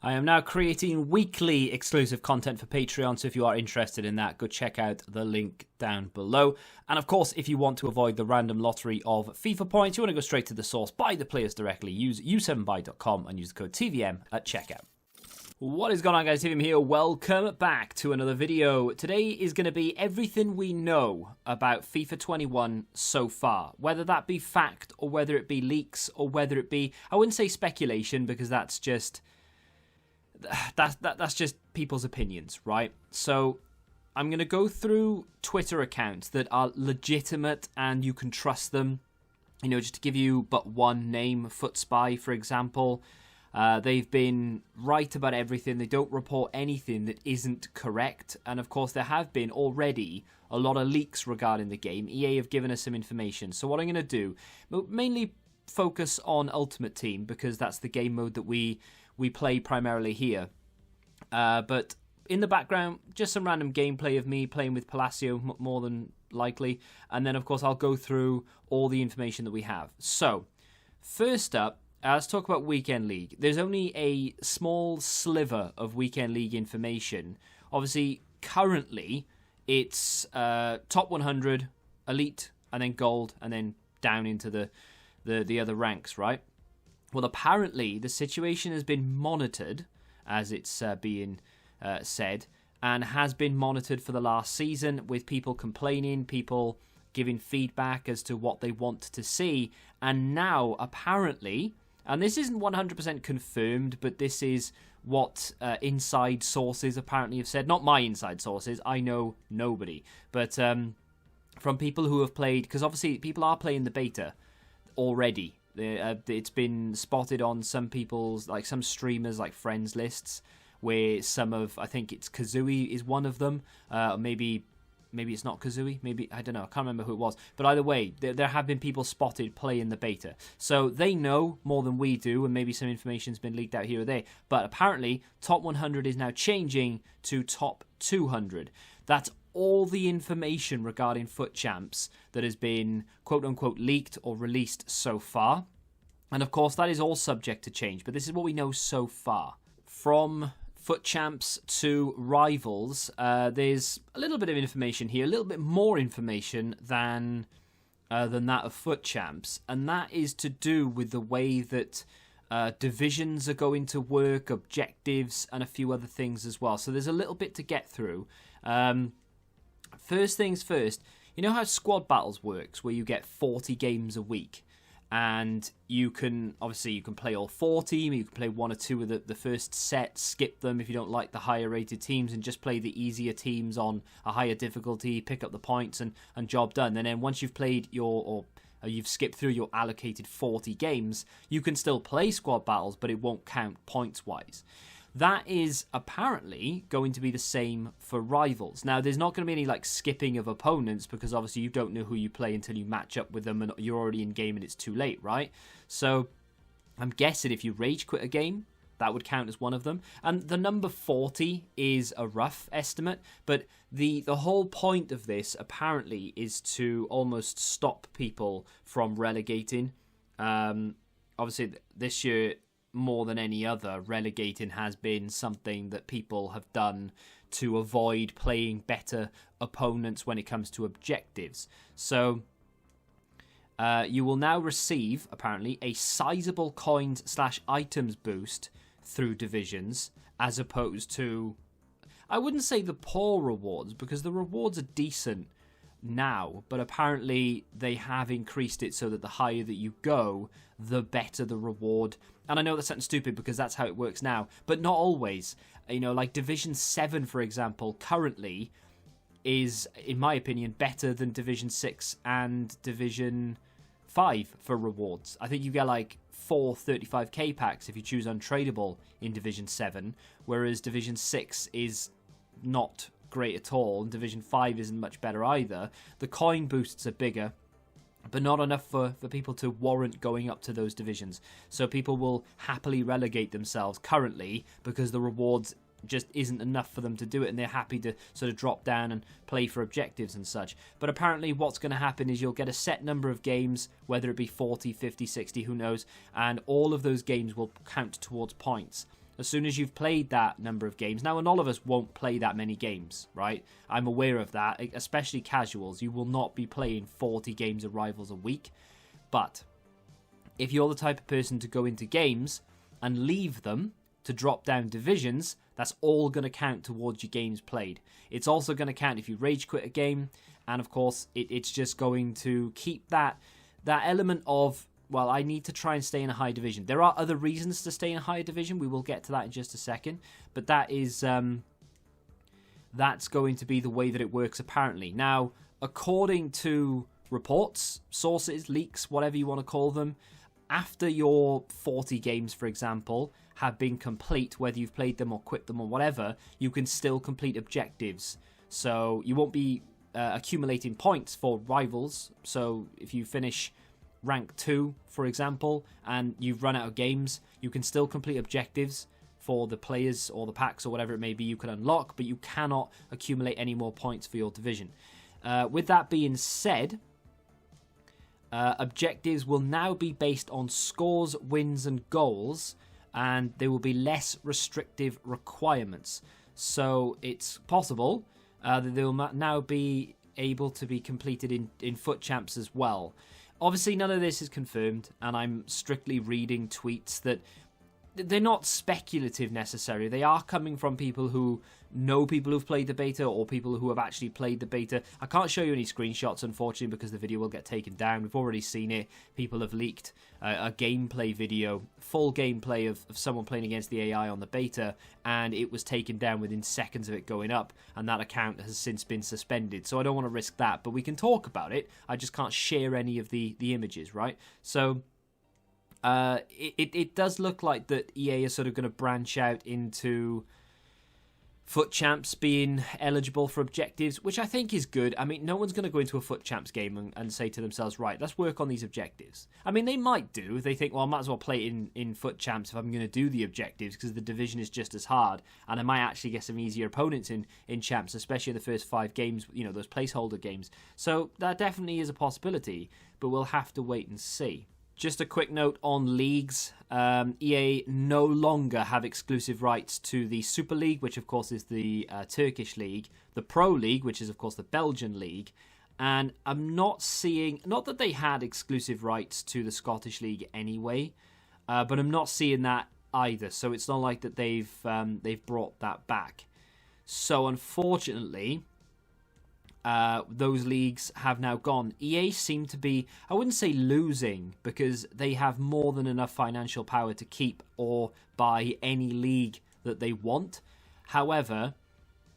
I am now creating weekly exclusive content for Patreon, so if you are interested in that, go check out the link down below. And of course, if you want to avoid the random lottery of FIFA points, you want to go straight to the source, buy the players directly, use u7buy.com and use the code TVM at checkout. What is going on, guys? TVM here. Welcome back to another video. Today is going to be everything we know about FIFA 21 so far, whether that be fact or whether it be leaks or whether it be, I wouldn't say speculation because that's just people's opinions, right? So I'm going to go through Twitter accounts that are legitimate and you can trust them. You know, just to give you but one name, FootSpy, for example. They've been right about everything. They don't report anything that isn't correct. And of course, there have been already a lot of leaks regarding the game. EA have given us some information. So what I'm going to do, mainly focus on Ultimate Team because that's the game mode that we play primarily here. But in the background, just some random gameplay of me playing with Palacio, more than likely. And then, of course, I'll go through all the information that we have. So, first up, let's talk about Weekend League. There's only a small sliver of Weekend League information. Obviously, currently, it's top 100, elite, and then gold, and then down into the other ranks, right? Well, apparently, the situation has been monitored, as it's being said, and has been monitored for the last season with people complaining, people giving feedback as to what they want to see. And now, apparently, and this isn't 100% confirmed, but this is what inside sources apparently have said. Not my inside sources, I know nobody. But from people who have played, because obviously people are playing the beta already. It's been spotted on some people's, like some streamers, like friends lists, where some of, I think it's Kazooie is one of them. Maybe it's not Kazooie. Maybe, I don't know. I can't remember who it was. But either way, there have been people spotted playing the beta. So they know more than we do, and maybe some information's been leaked out here or there. But apparently, top 100 is now changing to top 200. That's all the information regarding Foot Champs that has been quote-unquote leaked or released so far. And of course, that is all subject to change, but this is what we know so far. From Foot Champs to Rivals, there's a little bit of information here, a little bit more information than that of Foot Champs, and that is to do with the way that divisions are going to work, objectives, and a few other things as well. So there's a little bit to get through. First things first, you know how squad battles works, where you get 40 games a week, and you can play all 40, you can play one or two of the first set, skip them if you don't like the higher rated teams, and just play the easier teams on a higher difficulty, pick up the points, and job done. And then once you've played you've skipped through your allocated 40 games, you can still play squad battles, but it won't count points-wise. That is apparently going to be the same for Rivals. Now, there's not going to be any like skipping of opponents because obviously you don't know who you play until you match up with them and you're already in game and it's too late, right? So I'm guessing if you rage quit a game, that would count as one of them. And the number 40 is a rough estimate, but the whole point of this apparently is to almost stop people from relegating. Obviously, this year, more than any other, relegating has been something that people have done to avoid playing better opponents when it comes to objectives. So you will now receive, apparently, a sizable coins/items boost through divisions, as opposed to, I wouldn't say the poor rewards, because the rewards are decent now, but apparently they have increased it so that the higher that you go, the better the reward. And I know that's something stupid because that's how it works now, but not always. You know, like Division 7, for example, currently is, in my opinion, better than Division 6 and Division 5 for rewards. I think you get like 4 35k packs if you choose untradeable in Division 7, whereas Division 6 is not great at all, and Division 5 isn't much better either. The coin boosts are bigger, but not enough for people to warrant going up to those divisions. So people will happily relegate themselves currently because the rewards just isn't enough for them to do it, and they're happy to sort of drop down and play for objectives and such. But apparently what's going to happen is you'll get a set number of games, whether it be 40, 50, 60, who knows, and all of those games will count towards points. As soon as you've played that number of games. Now, and all of us won't play that many games, right? I'm aware of that, especially casuals. You will not be playing 40 games of Rivals a week. But if you're the type of person to go into games and leave them to drop down divisions, that's all going to count towards your games played. It's also going to count if you rage quit a game, and of course, it's just going to keep that element of, well, I need to try and stay in a high division. There are other reasons to stay in a higher division. We will get to that in just a second, but that is that's going to be the way that it works apparently. Now, according to reports, sources, leaks, whatever you want to call them, after your 40 games, for example, have been complete, whether you've played them or quit them or whatever, you can still complete objectives. So you won't be accumulating points for Rivals. So if you finish rank 2, for example, and you've run out of games, you can still complete objectives for the players or the packs or whatever it may be you can unlock, but you cannot accumulate any more points for your division. With that being said, objectives will now be based on scores, wins, and goals, and there will be less restrictive requirements. So it's possible that they will now be able to be completed in FUT Champs as well. Obviously, none of this is confirmed, and I'm strictly reading tweets that they're not speculative necessarily. They are coming from people who know people who've played the beta or people who have actually played the beta. I can't show you any screenshots, unfortunately, because the video will get taken down. We've already seen it. People have leaked a gameplay video, full gameplay of someone playing against the AI on the beta, and it was taken down within seconds of it going up, and that account has since been suspended. So I don't want to risk that, but we can talk about it. I just can't share any of the images, right? So it does look like that EA is sort of going to branch out into FUT Champs being eligible for objectives, which I think is good. I mean, no one's going to go into a FUT Champs game and say to themselves, right, let's work on these objectives. I mean, they might do. They think, well, I might as well play it in FUT Champs if I'm going to do the objectives, because the division is just as hard, and I might actually get some easier opponents in Champs, especially in the first 5 games, you know, those placeholder games. So that definitely is a possibility, but we'll have to wait and see. Just a quick note on leagues. EA no longer have exclusive rights to the Super League, which of course is the Turkish league, the Pro League, which is of course the Belgian league, and I'm not seeing, not that they had exclusive rights to the Scottish league anyway, but I'm not seeing that either. So it's not like that they've brought that back. So unfortunately, those leagues have now gone. EA seem to be, I wouldn't say losing, because they have more than enough financial power to keep or buy any league that they want. However,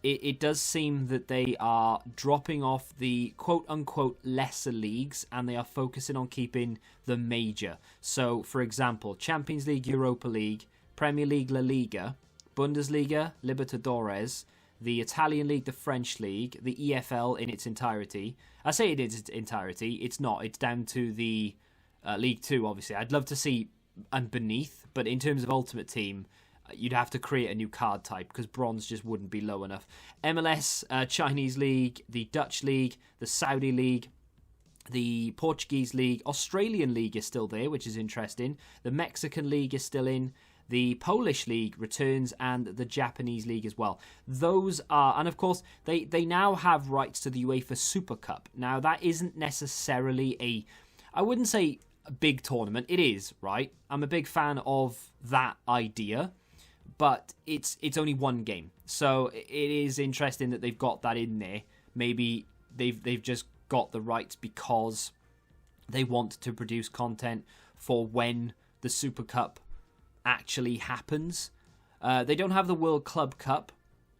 it does seem that they are dropping off the quote-unquote lesser leagues, and they are focusing on keeping the major. So, for example, Champions League, Europa League, Premier League, La Liga, Bundesliga, Libertadores, the Italian League, the French League, the EFL in its entirety. I say it in its entirety. It's not. It's down to the League 2, obviously. I'd love to see and beneath, but in terms of Ultimate Team, you'd have to create a new card type because bronze just wouldn't be low enough. MLS, Chinese League, the Dutch League, the Saudi League, the Portuguese League, Australian League is still there, which is interesting. The Mexican League is still in. The Polish League returns, and the Japanese League as well. Those are, and of course, they now have rights to the UEFA Super Cup. Now, that isn't necessarily I wouldn't say a big tournament. It is, right? I'm a big fan of that idea, but it's only one game. So it is interesting that they've got that in there. Maybe they've just got the rights because they want to produce content for when the Super Cup actually happens. They don't have the World Club Cup,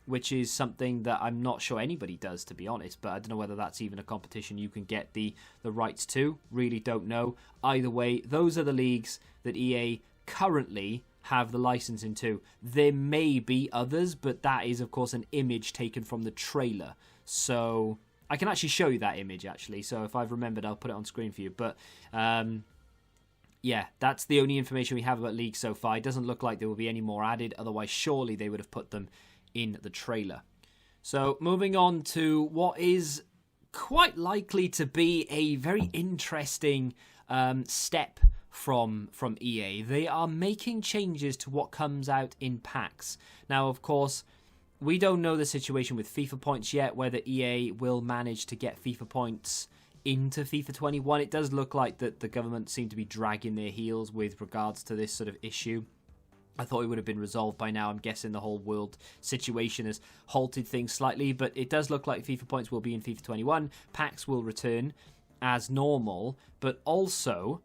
which is something that I'm not sure anybody does, to be honest, but I don't know whether that's even a competition you can get the rights to. Really don't know. Either way, those are the leagues that EA currently have the license into. There may be others, but that is, of course, an image taken from the trailer. So I can actually show you that image, actually. So if I've remembered, I'll put it on screen for you. But yeah, that's the only information we have about leagues so far. It doesn't look like there will be any more added. Otherwise, surely they would have put them in the trailer. So moving on to what is quite likely to be a very interesting step from EA. They are making changes to what comes out in packs. Now, of course, we don't know the situation with FIFA points yet, whether EA will manage to get FIFA points into FIFA 21. It does look like that the government seem to be dragging their heels with regards to this sort of issue. I thought it would have been resolved by now. I'm guessing the whole world situation has halted things slightly, but it does look like FIFA points will be in FIFA 21. Packs will return as normal, but also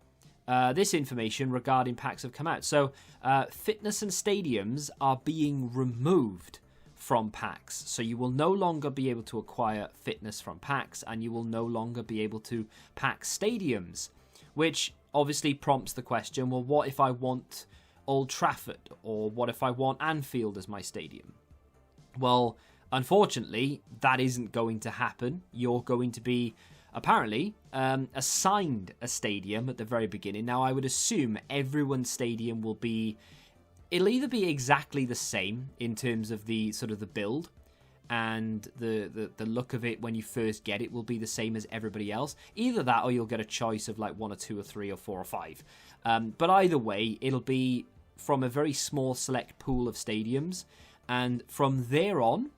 this information regarding packs have come out. So fitness and stadiums are being removed from packs. So you will no longer be able to acquire fitness from packs, and you will no longer be able to pack stadiums, which obviously prompts the question, well, what if I want Old Trafford, or what if I want Anfield as my stadium? Well, unfortunately, that isn't going to happen. You're going to be apparently assigned a stadium at the very beginning. Now, I would assume everyone's stadium will be, it'll either be exactly the same in terms of the sort of the build, and the look of it when you first get it will be the same as everybody else. Either that, or you'll get a choice of like 1 or 2 or 3 or 4 or 5. But either way, it'll be from a very small select pool of stadiums, and from there on,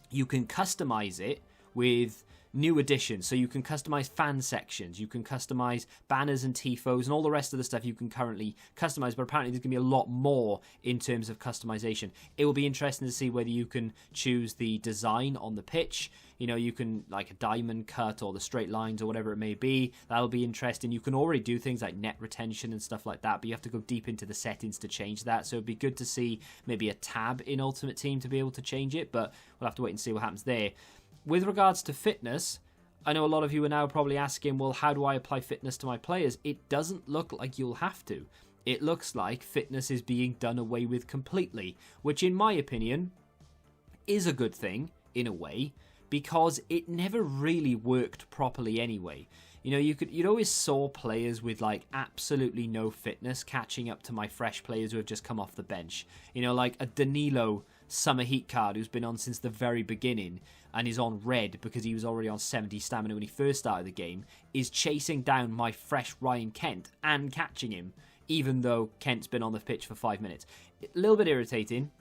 you can customize it with new additions. So you can customize fan sections, you can customize banners and tifos, and all the rest of the stuff you can currently customize, but apparently there's going to be a lot more in terms of customization. It will be interesting to see whether you can choose the design on the pitch. You know, you can, like, a diamond cut or the straight lines or whatever it may be. That'll be interesting. You can already do things like net retention and stuff like that, but you have to go deep into the settings to change that. So it'd be good to see maybe a tab in Ultimate Team to be able to change it, but we'll have to wait and see what happens there. With regards to fitness, I know a lot of you are now probably asking, well, how do I apply fitness to my players? It doesn't look like you'll have to. It looks like fitness is being done away with completely, which in my opinion is a good thing in a way, because it never really worked properly anyway. You know, you'd always saw players with like absolutely no fitness catching up to my fresh players who have just come off the bench. You know, like a Danilo Summer Heat card who's been on since the very beginning and is on red because he was already on 70 stamina when he first started the game, is chasing down my fresh Ryan Kent and catching him, even though Kent's been on the pitch for 5 minutes. A little bit irritating,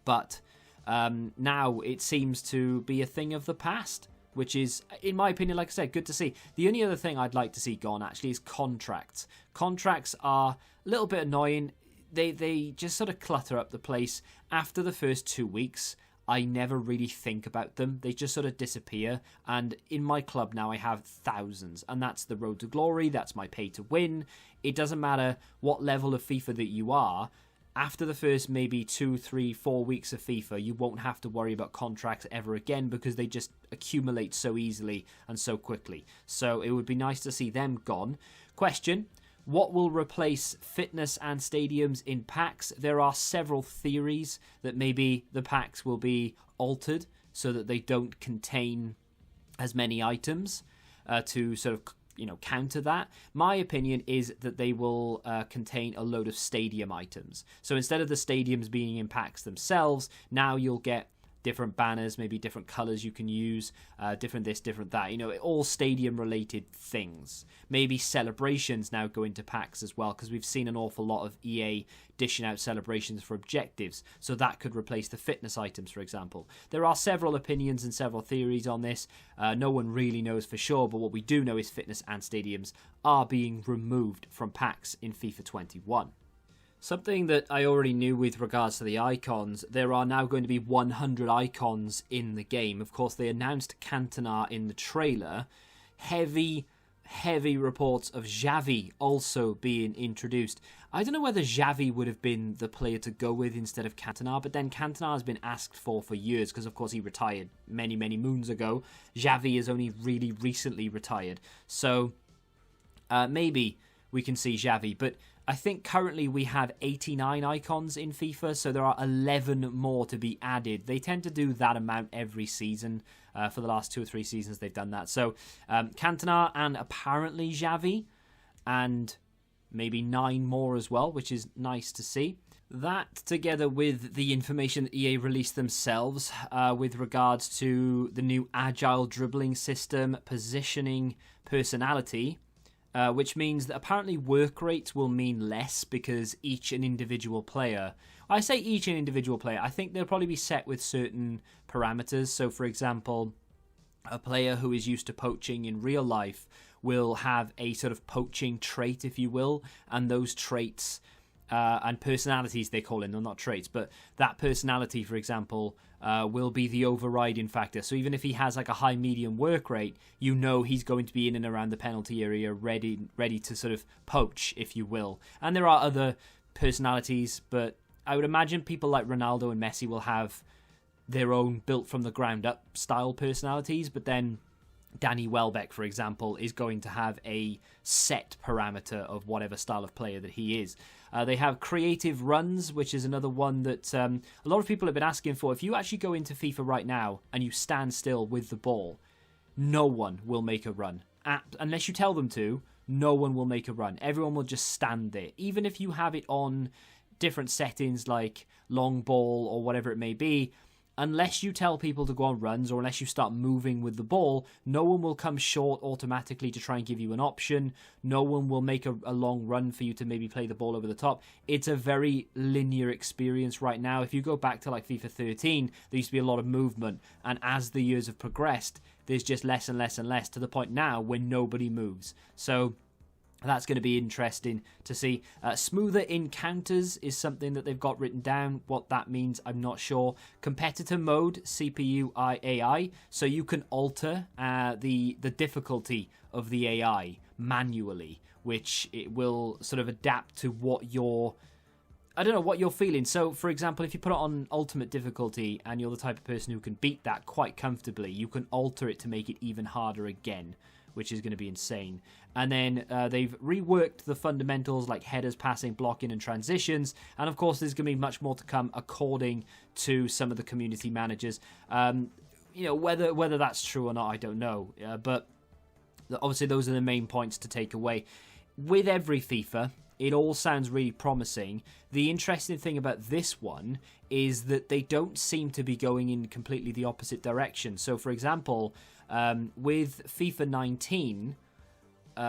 but now it seems to be a thing of the past, which is, in my opinion, like I said, good to see. The only other thing I'd like to see gone, actually, is contracts. Contracts are a little bit annoying. They just sort of clutter up the place. After the first 2 weeks, I never really think about them. They just sort of disappear. And in my club now, I have thousands. And that's the road to glory. That's my pay to win. It doesn't matter what level of FIFA that you are. After the first maybe 2, 3, 4 weeks of FIFA, you won't have to worry about contracts ever again because they just accumulate so easily and so quickly. So it would be nice to see them gone. Question: what will replace fitness and stadiums in packs? There are several theories that maybe the packs will be altered so that they don't contain as many items to sort of, you know, counter that. My opinion is that they will contain a load of stadium items. So instead of the stadiums being in packs themselves, now you'll get different banners, maybe different colours you can use, different this, different that, you know, all stadium related things. Maybe celebrations now go into packs as well, because we've seen an awful lot of EA dishing out celebrations for objectives, so that could replace the fitness items, for example. There are several opinions and several theories on this. No one really knows for sure, but what we do know is fitness and stadiums are being removed from packs in FIFA 21. Something that I already knew with regards to the icons, there are now going to be 100 icons in the game. Of course, they announced Cantona in the trailer. Heavy reports of Xavi also being introduced. I don't know whether Xavi would have been the player to go with instead of Cantona, but then Cantona has been asked for years because, of course, he retired many, many moons ago. Xavi has only really recently retired. So maybe we can see Xavi, but I think currently we have 89 icons in FIFA, so there are 11 more to be added. They tend to do that amount every season. For the last 2 or 3 seasons, they've done that. So Cantona and apparently Xavi, and maybe 9 more as well, which is nice to see. That, together with the information that EA released themselves with regards to the new agile dribbling system, positioning, personality, which means that apparently work rates will mean less because each an individual player. I say each an individual player. I think they'll probably be set with certain parameters. So, for example, a player who is used to poaching in real life will have a sort of poaching trait, if you will, and those traits and personalities, they call it, they're not traits, but that personality, for example, will be the overriding factor. So even if he has like a high medium work rate, you know he's going to be in and around the penalty area, ready to sort of poach, if you will. And there are other personalities, but I would imagine people like Ronaldo and Messi will have their own built from the ground up style personalities, but then Danny Welbeck, for example, is going to have a set parameter of whatever style of player that he is. They have creative runs, which is another one that a lot of people have been asking for. If you actually go into FIFA right now and you stand still with the ball, no one will make a run. Unless you tell them to, no one will make a run. Everyone will just stand there. Even if you have it on different settings like long ball or whatever it may be, unless you tell people to go on runs or unless you start moving with the ball, no one will come short automatically to try and give you an option. No one will make a long run for you to maybe play the ball over the top. It's a very linear experience right now. If you go back to like FIFA 13, there used to be a lot of movement. And as the years have progressed, there's just less and less and less to the point now where nobody moves. So that's going to be interesting to see. Smoother encounters is something that they've got written down. What that means, I'm not sure. Competitor mode, CPU AI. So you can alter the difficulty of the AI manually, which it will sort of adapt to what you're feeling. So, for example, if you put it on ultimate difficulty and you're the type of person who can beat that quite comfortably, you can alter it to make it even harder again, which is going to be insane. And then they've reworked the fundamentals like headers, passing, blocking, and transitions. And of course, there's going to be much more to come according to some of the community managers. Whether that's true or not, I don't know. But obviously, those are the main points to take away. With every FIFA, it all sounds really promising. The interesting thing about this one is that they don't seem to be going in completely the opposite direction. So, for example, with FIFA 19,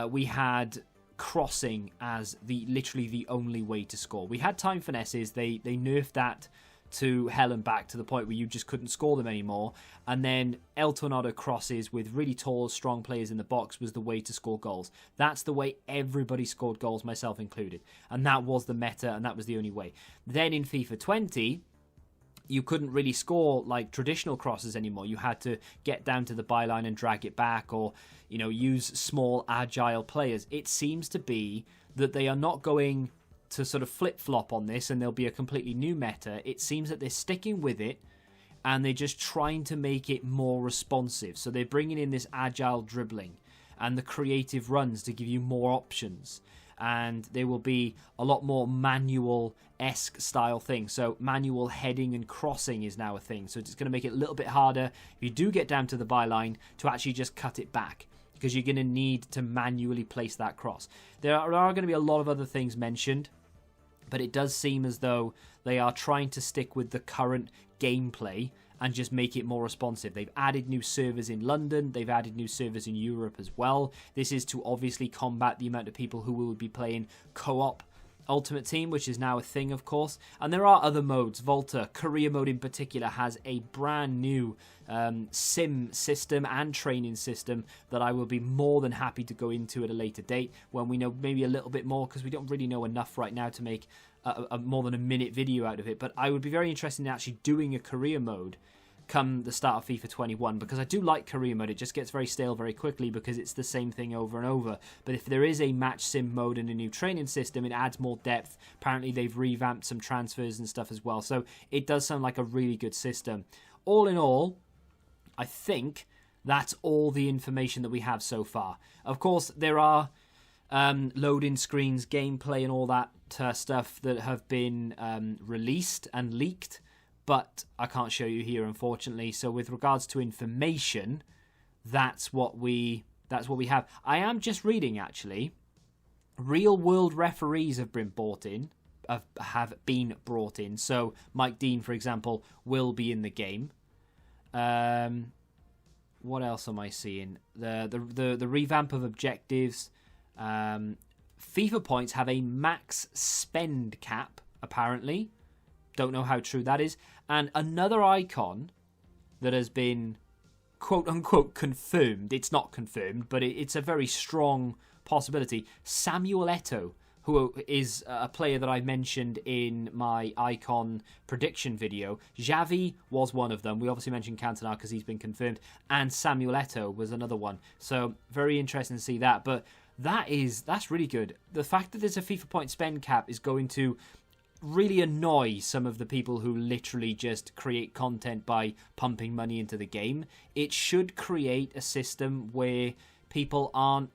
we had crossing as literally the only way to score. We had time finesses. They nerfed that to hell and back to the point where you just couldn't score them anymore. And then El Tornado crosses with really tall, strong players in the box was the way to score goals. That's the way everybody scored goals, myself included. And that was the meta, and that was the only way. Then in FIFA 20, you couldn't really score like traditional crosses anymore. You had to get down to the byline and drag it back, or use small, agile players. It seems to be that they are not going to sort of flip-flop on this and there'll be a completely new meta. It seems that they're sticking with it and they're just trying to make it more responsive. So they're bringing in this agile dribbling and the creative runs to give you more options. And there will be a lot more manual-esque style things. So manual heading and crossing is now a thing. So it's going to make it a little bit harder if you do get down to the byline to actually just cut it back, because you're going to need to manually place that cross. There are going to be a lot of other things mentioned, but it does seem as though they are trying to stick with the current gameplay and just make it more responsive. They've added new servers in London. They've added new servers in Europe as well. This is to obviously combat the amount of people who will be playing co-op Ultimate Team, which is now a thing, of course. And there are other modes. Volta, Career Mode in particular, has a brand new sim system and training system that I will be more than happy to go into at a later date when we know maybe a little bit more, because we don't really know enough right now to make a more than a minute video out of it. But I would be very interested in actually doing a career mode come the start of FIFA 21, because I do like career mode. It just gets very stale very quickly because it's the same thing over and over. But if there is a match sim mode and a new training system, it adds more depth. Apparently they've revamped some transfers and stuff as well, so it does sound like a really good system. All in all, I think that's all the information that we have so far. Of course, there are loading screens, gameplay and all that stuff that have been released and leaked, but I can't show you here, unfortunately. So with regards to information, that's what we have. I am just reading, actually, real world referees have been brought in. So Mike Dean, for example, will be in the game. What else am I seeing? The revamp of objectives. FIFA points have a max spend cap, apparently. Don't know how true that is. And another icon that has been quote-unquote confirmed. It's not confirmed, but it's a very strong possibility. Samuel Eto'o, who is a player that I mentioned in my icon prediction video. Xavi was one of them. We obviously mentioned Cantona because he's been confirmed. And Samuel Eto'o was another one. So very interesting to see that. But that's really good. The fact that there's a FIFA point spend cap is going to really annoy some of the people who literally just create content by pumping money into the game. It should create a system where people aren't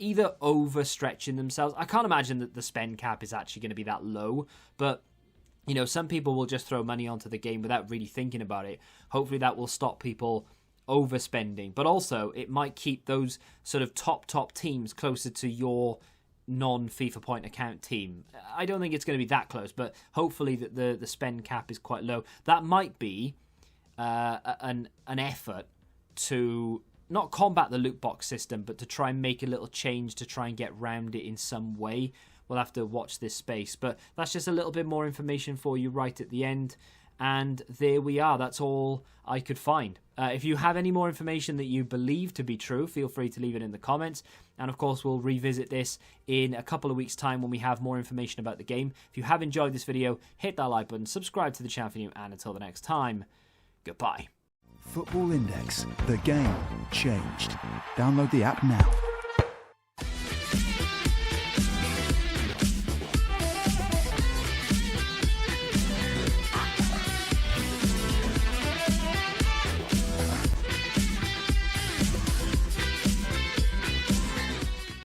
either overstretching themselves. I can't imagine that the spend cap is actually going to be that low, but you know, some people will just throw money onto the game without really thinking about it. Hopefully that will stop people overspending, but also it might keep those sort of top teams closer to your non-FIFA point account team. I don't think it's going to be that close, but hopefully that the spend cap is quite low. That might be an effort to not combat the loot box system, but to try and make a little change to try and get round it in some way. We'll have to watch this space, but that's just a little bit more information for you right at the end. And there we are. That's all I could find. If you have any more information that you believe to be true, feel free to leave it in the comments. And of course, we'll revisit this in a couple of weeks' time when we have more information about the game. If you have enjoyed this video, hit that like button, subscribe to the channel for new, and until the next time, goodbye. Football Index. The game changed. Download the app now.